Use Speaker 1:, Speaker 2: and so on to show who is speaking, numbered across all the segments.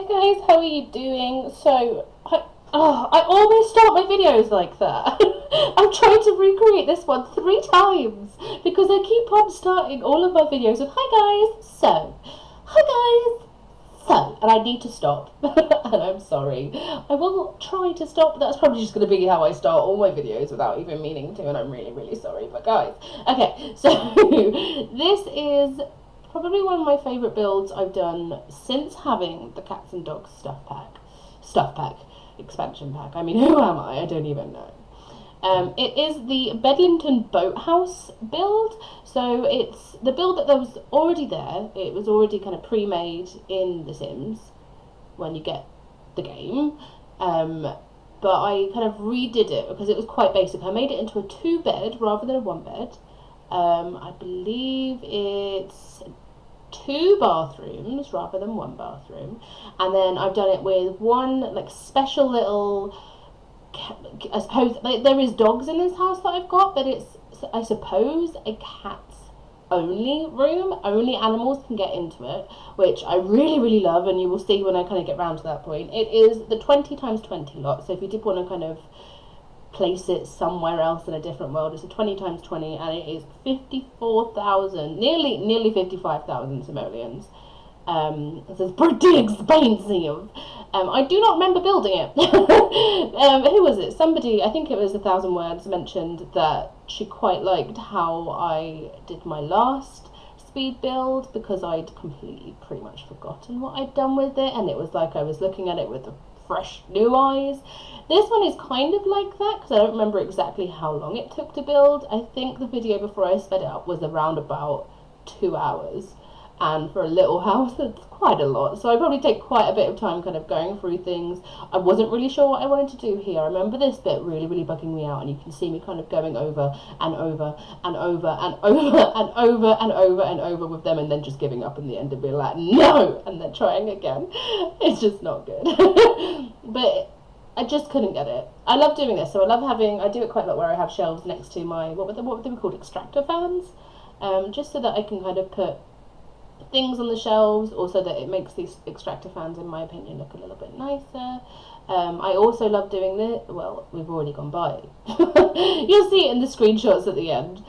Speaker 1: guys, how are you doing? So, I always start my videos like that. I'm trying to recreate this one 3 times because I keep on starting all of my videos with hi guys, so, and I need to stop. And I'm sorry. I will try to stop, but that's probably just going to be how I start all my videos without even meaning to, and I'm really, really sorry. But guys, okay, so this is probably one of my favourite builds I've done since having the cats and dogs expansion pack. I mean, who am I? I don't even know. It is the Beddington boathouse build. So it's the build that was already there. It was already kind of pre-made in The Sims when you get the game. But I kind of redid it because it was quite basic. I made it into a 2-bed rather than a 1-bed. I believe it's 2 bathrooms rather than 1 bathroom, and then I've done it with one like special little, I suppose, like, there is dogs in this house that I've got, but it's, I suppose, a cat's only room. Only animals can get into it, which I really, really love, and you will see when I kind of get round to that point. It is the 20x20 lot, so if you did want to kind of place it somewhere else in a different world, it's a 20x20, and it is 54,000, nearly 55,000 simoleons. This is pretty expensive. I do not remember building it. Who was it? Somebody, I think it was 1,000 Words, mentioned that she quite liked how I did my last speed build because I'd completely pretty much forgotten what I'd done with it, and it was like I was looking at it with fresh new eyes. This one is kind of like that because I don't remember exactly how long it took to build. I think the video before I sped it up was around about 2 hours, and for a little house that's quite a lot, so I probably take quite a bit of time kind of going through things. I wasn't really sure what I wanted to do here. I remember this bit really, really bugging me out, and you can see me kind of going over and over and over and over and over and over and over with them, and then just giving up in the end and being like, no, and then trying again. It's just not good. But I just couldn't get it. I love doing this, so I do it quite a lot where I have shelves next to my, what were they called, extractor fans, just so that I can kind of put things on the shelves, also that it makes these extractor fans, in my opinion, look a little bit nicer. I also love doing this. Well, we've already gone by. You'll see it in the screenshots at the end.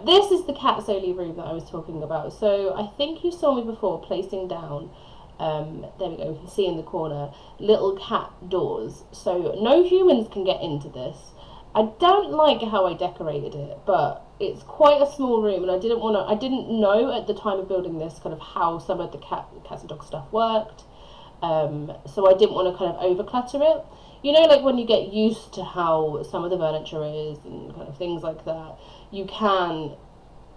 Speaker 1: This is the cat's only room that I was talking about. So I think you saw me before placing down, there we go, you can see in the corner, little cat doors. So no humans can get into this. I don't like how I decorated it, but it's quite a small room, and I didn't know at the time of building this kind of how some of the cats and dog stuff worked. So I didn't want to kind of over clutter it. You know, like when you get used to how some of the furniture is and kind of things like that, you can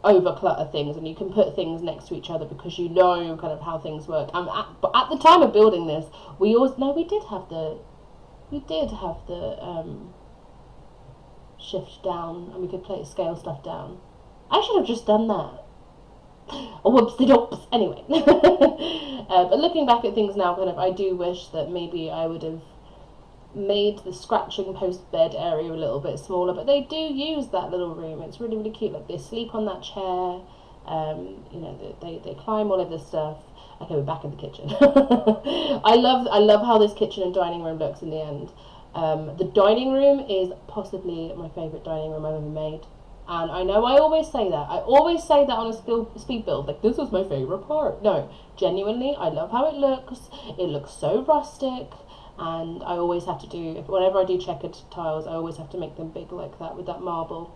Speaker 1: over clutter things, and you can put things next to each other because you know kind of how things work. But at the time of building this, we did have the shift down, and we could scale stuff down. I should have just done that. Oh, whoopsie-doops. Anyway. But looking back at things now, kind of, I do wish that maybe I would have made the scratching post bed area a little bit smaller, but they do use that little room. It's really, really cute. Like, they sleep on that chair. You know, they climb all of this stuff. Okay, we're back in the kitchen. I love how this kitchen and dining room looks in the end. The dining room is possibly my favourite dining room I've ever made, and I know I always say that. I always say that on a speed build, like, this was my favourite part. No, genuinely, I love how it looks. It looks so rustic, and I always have to do, whenever I do checkered tiles, I always have to make them big like that with that marble,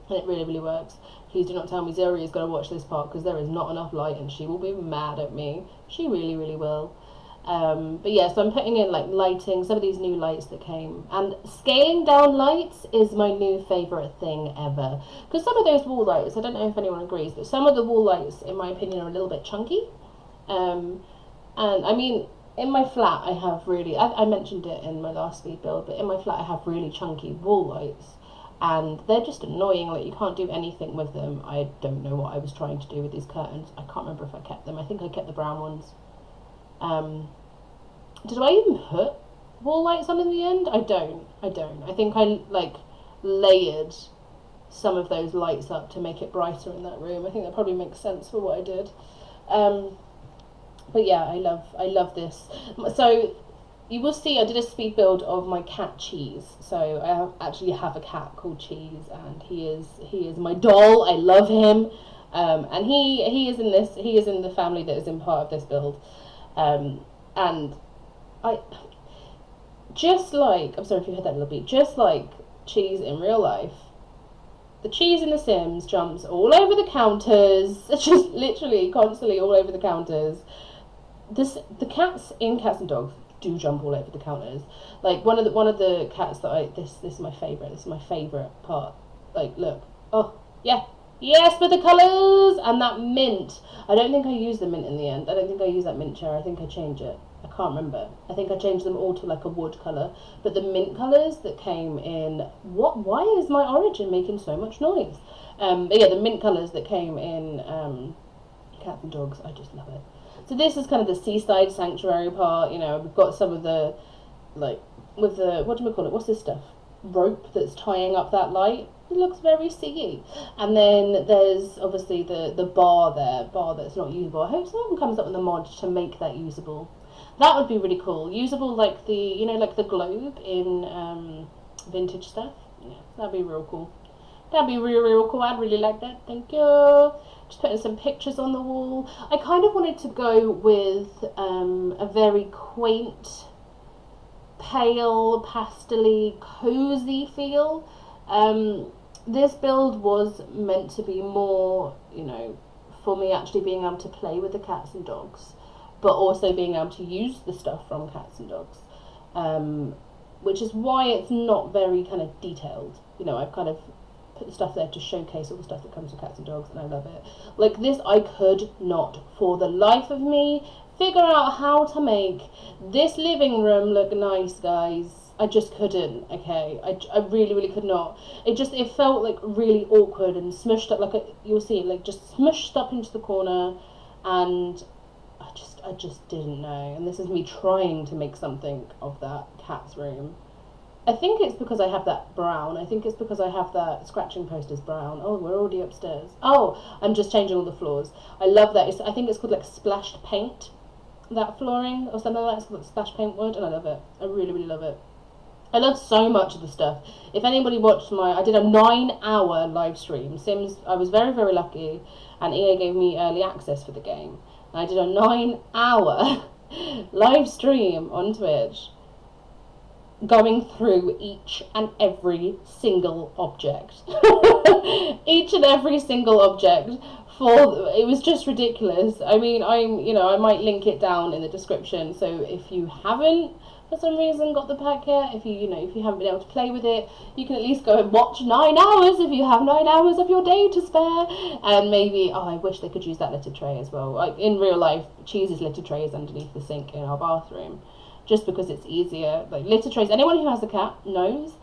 Speaker 1: and it really, really works. Please do not tell me Zuri is going to watch this part, because there is not enough light, and she will be mad at me. She really, really will. But yeah, so I'm putting in like lighting, some of these new lights that came, and scaling down lights is my new favourite thing ever, because some of those wall lights, I don't know if anyone agrees, but some of the wall lights, in my opinion, are a little bit chunky. And I mean, in my flat I have really, I mentioned it in my last speed build, but in my flat I have really chunky wall lights, and they're just annoying. Like, you can't do anything with them. I don't know what I was trying to do with these curtains. I can't remember if I kept them. I think I kept the brown ones. Did I even put wall lights on in the end? I don't. I think I, like, layered some of those lights up to make it brighter in that room. I think that probably makes sense for what I did. But yeah, I love this. So you will see I did a speed build of my cat Cheese. So I actually have a cat called Cheese, and he is my doll. I love him, and he is in this. He is in the family that is in part of this build, and I just like, I'm sorry if you heard that little beat. Just like Cheese in real life, the Cheese in The Sims jumps all over the counters, just literally constantly all over the counters. The cats in Cats and Dogs do jump all over the counters. Like one of the cats that this is my favourite. This is my favourite part. Like, look, oh yeah, yes, for the colours and that mint. I don't think I used the mint in the end. I don't think I used that mint chair. I think I changed it. I can't remember. I think I changed them all to like a wood colour. But the mint colours that came in, why is my Origin making so much noise? But yeah, the mint colours that came in Cats and Dogs, I just love it. So this is kind of the Seaside sanctuary part. You know, we've got some of the, like, with the, what do we call it? What's this stuff? Rope that's tying up that light. It looks very seedy. And then there's obviously the bar there, bar that's not usable. I hope someone comes up with a mod to make that usable. That would be really cool. Usable like the, you know, like the globe in vintage stuff. Yeah, that'd be real cool. That'd be real cool. I'd really like that. Thank you. Just putting some pictures on the wall. I kind of wanted to go with a very quaint, pale, pastel-y, cozy feel. This build was meant to be more, you know, for me actually being able to play with the cats and dogs, but also being able to use the stuff from Cats and Dogs, which is why it's not very kind of detailed. You know, I've kind of put the stuff there to showcase all the stuff that comes with Cats and Dogs, and I love it. Like this, I could not, for the life of me, figure out how to make this living room look nice, guys. I just couldn't, okay? I really could not. It felt like really awkward and smushed up, like you'll see, like just smushed up into the corner, and I just didn't know. And this is me trying to make something of that cat's room. I think it's because I have that brown. I think it's because I have that scratching post is brown. Oh, we're already upstairs. Oh, I'm just changing all the floors. I love that. I think it's called like splashed paint, that flooring or something like that. It's called like splash paint wood, and I love it. I really love it. I love so much of the stuff. If anybody watched I did a 9-hour live stream. Sims, I was very lucky, and EA gave me early access for the game. I did a 9-hour live stream on Twitch, going through each and every single object. Each and every single object. It was just ridiculous. I mean, I might link it down in the description, so if you haven't for some reason got the pack yet, if you haven't been able to play with it, you can at least go and watch 9 hours if you have 9 hours of your day to spare. And maybe, I wish they could use that litter tray as well. Like in real life, Cheese's litter tray is underneath the sink in our bathroom, just because it's easier. Like litter trays, anyone who has a cat knows,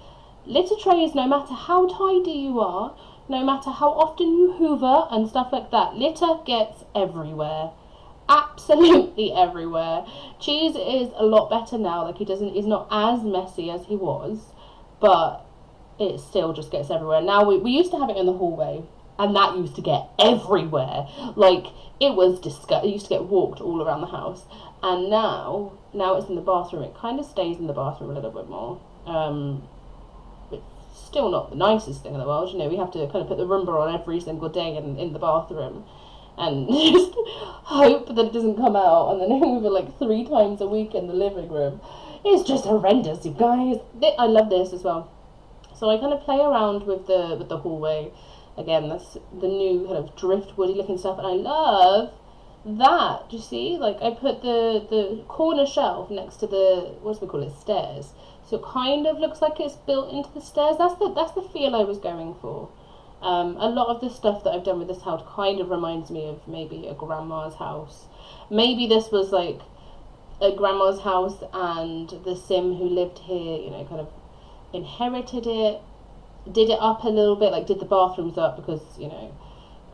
Speaker 1: litter trays, no matter how tidy you are, no matter how often you hoover and stuff like that, litter gets everywhere. Absolutely everywhere. Cheese is a lot better now. Like he's not as messy as he was, but it still just gets everywhere. Now we used to have it in the hallway, and that used to get everywhere. Like it was disgusting. It used to get walked all around the house, and now it's in the bathroom. It kind of stays in the bathroom a little bit more. It's still not the nicest thing in the world. You know, we have to kind of put the Roomba on every single day in the bathroom, and just hope that it doesn't come out, and then hoover like 3 times a week in the living room. It's just horrendous, you guys. I love this as well. So I kind of play around with the hallway. Again, that's the new kind of driftwoody looking stuff, and I love that. Do you see? Like I put the corner shelf next to the, what do we call it, stairs. So it kind of looks like it's built into the stairs. That's the feel I was going for. A lot of the stuff that I've done with this house kind of reminds me of maybe a grandma's house. Maybe this was like a grandma's house, and the sim who lived here, you know, kind of inherited it, did it up a little bit, like did the bathrooms up, because, you know,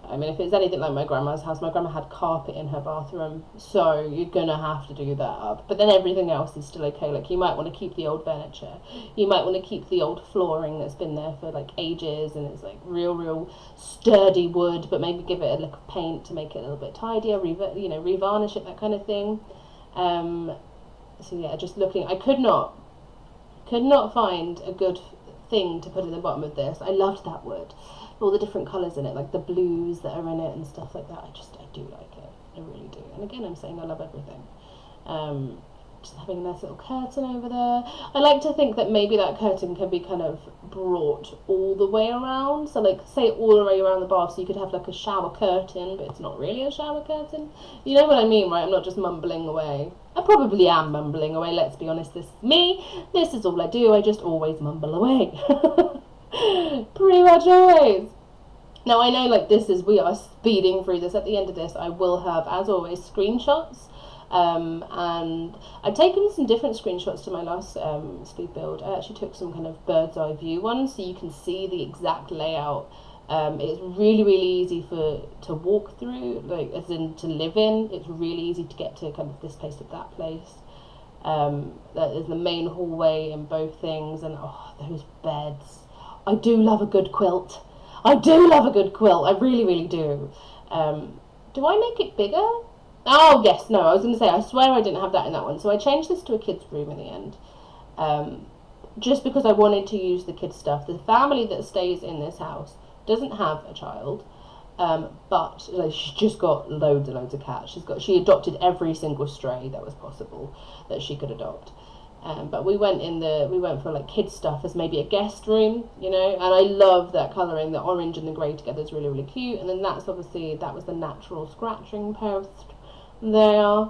Speaker 1: I mean, if it's anything like my grandma's house, my grandma had carpet in her bathroom, so you're gonna have to do that up. But then everything else is still okay. Like, you might want to keep the old furniture, you might want to keep the old flooring that's been there for like ages, and it's like real sturdy wood, but maybe give it a lick of paint to make it a little bit tidier, revarnish it, that kind of thing. So yeah, just looking, I could not find a good thing to put at the bottom of this. I loved that wood, all the different colours in it, like the blues that are in it and stuff like that. I do like it, I really do. And again, I'm saying I love everything. Just having a nice little curtain over there. I like to think that maybe that curtain can be kind of brought all the way around, so like say all the way around the bath, so you could have like a shower curtain, but it's not really a shower curtain. You know what I mean, right? I'm not just mumbling away. I probably am mumbling away, let's be honest. This is me, this is all I do, I just always mumble away. Pretty much always. Now I know, like, we are speeding through this. At the end of this I will have, as always, screenshots. And I've taken some different screenshots to my last speed build. I actually took some kind of bird's eye view ones, so you can see the exact layout. It's really easy to walk through, like, as in to live in. It's really easy to get to kind of this place to that place. That is the main hallway in both things, and oh, those beds. I do love a good quilt. I do love a good quilt. I really do. Do I make it bigger? Oh, yes, no, I was going to say, I swear I didn't have that in that one. So I changed this to a kid's room in the end. Just because I wanted to use the kids' stuff. The family that stays in this house doesn't have a child, but like, she's just got loads and loads of cats. She adopted every single stray that was possible that she could adopt. But we went for like kids stuff as maybe a guest room, you know, and I love that colouring. The orange and the grey together is really cute. And then that was the natural scratching post there.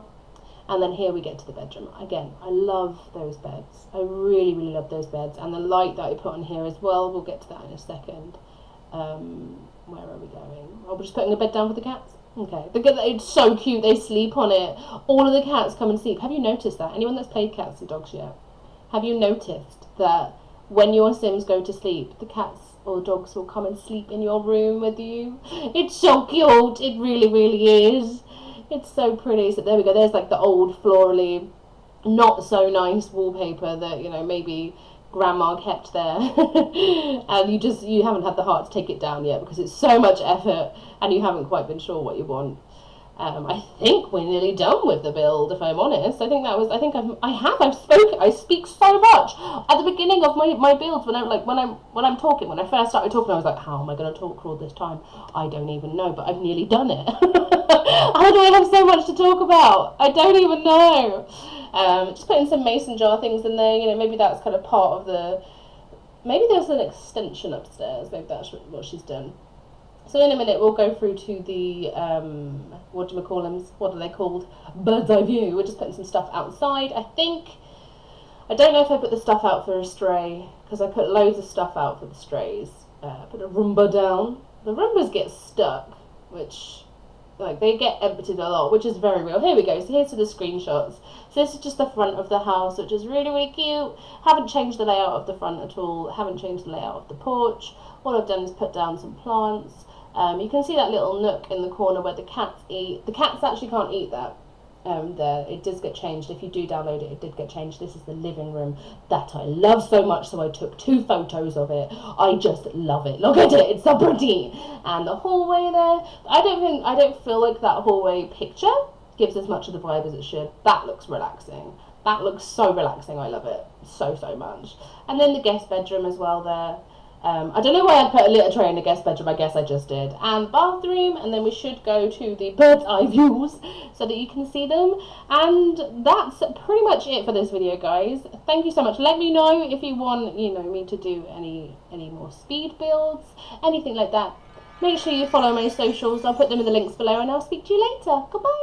Speaker 1: And then here we get to the bedroom. Again, I love those beds. I really love those beds, and the light that I put on here as well. We'll get to that in a second. Where are we going? Oh, we're just putting a bed down for the cats. Okay, it's so cute. They sleep on it. All of the cats come and sleep. Have you noticed that? Anyone that's played cats and dogs yet? Have you noticed that when your Sims go to sleep, the cats or dogs will come and sleep in your room with you? It's so cute. It really is. It's so pretty. So there we go. There's like the old florally, not so nice wallpaper that, you know, maybe grandma kept there. And you haven't had the heart to take it down yet because it's so much effort and you haven't quite been sure what you want. I think we're nearly done with the build, if I'm honest. I speak so much. At the beginning of my builds, when I first started talking, I was like, how am I going to talk for all this time? I don't even know, but I've nearly done it. How do I have so much to talk about? I don't even know. Just putting some mason jar things in there, you know, maybe that's kind of part of maybe there's an extension upstairs, maybe that's what she's done. So in a minute we'll go through to the, what are they called? Bird's eye view. We're just putting some stuff outside, I think. I don't know if I put the stuff out for a stray, because I put loads of stuff out for the strays. Put a Roomba down. The Roombas get stuck, which, like, they get emptied a lot, which is very real. Here we go. So here's the screenshots. So this is just the front of the house, which is really cute. Haven't changed the layout of the front at all. Haven't changed the layout of the porch. All I've done is put down some plants. You can see that little nook in the corner where the cats eat. The cats actually can't eat that. There, it does get changed. If you do download it, it did get changed. This is the living room that I love so much, so I took 2 photos of it. I just love it. Look at it, it's so pretty. And the hallway there, I don't feel like that hallway picture gives as much of the vibe as it should. That looks relaxing. That looks so relaxing. I love it so much. And then the guest bedroom as well there. I don't know why I put a litter tray in the guest bedroom, I guess I just did. And bathroom, and then we should go to the bird's eye views so that you can see them. And that's pretty much it for this video, guys. Thank you so much. Let me know if you want, you know, me to do any more speed builds, anything like that. Make sure you follow my socials. I'll put them in the links below, and I'll speak to you later. Goodbye.